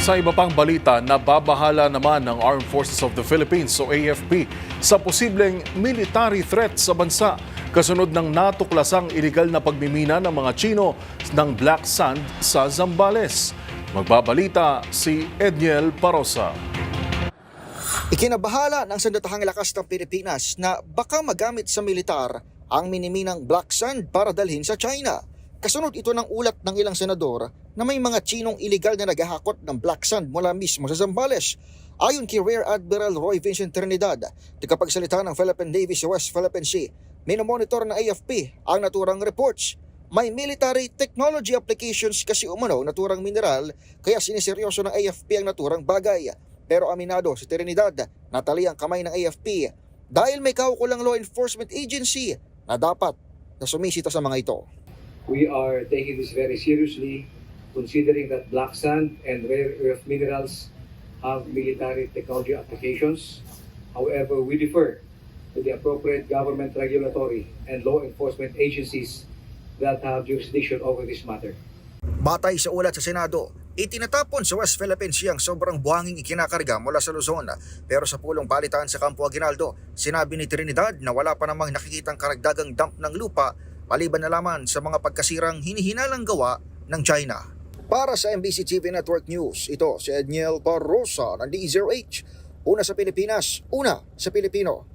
Sa iba pang balita, nababahala naman ng Armed Forces of the Philippines o AFP sa posibleng military threat sa bansa kasunod ng natuklasang iligal na pagmimina ng mga Chino ng black sand sa Zambales. Magbabalita si Edniel Parosa. Ikinabahala ng sandatahang lakas ng Pilipinas na baka magamit sa militar ang miniminang black sand para dalhin sa China. Kasunod ito ng ulat ng ilang senador na may mga Chinong iligal na naghahakot ng black sand mula mismo sa Zambales. Ayon kay Rear Admiral Roy Vincent Trinidad, tagapagsalita ng Philippine Navy sa West Philippine Sea, minomonitor ng AFP ang naturang reports. May military technology applications kasi umano naturang mineral kaya siniseryoso ng AFP ang naturang bagay. Pero aminado si Trinidad na tali ang kamay ng AFP dahil may kaukulang law enforcement agency na dapat na sumisita sa mga ito. We are taking this very seriously, considering that black sand and rare earth minerals have military technology applications. However, we defer to the appropriate government regulatory and law enforcement agencies that have jurisdiction over this matter. Batay sa ulat sa Senado, itinatapon sa West Philippine Sea ang sobrang buhanging ikinakarga mula sa Luzon. Pero sa pulong balitaan sa Campo Aguinaldo, sinabi ni Trinidad na wala pa namang nakikitang karagdagang dump ng lupa maliban na lamang sa mga pagkasirang hinihinalang gawa ng China. Para sa MBC TV Network News, ito si Edniel Barrosa ng DZRH. Una sa Pilipinas, una sa Pilipino.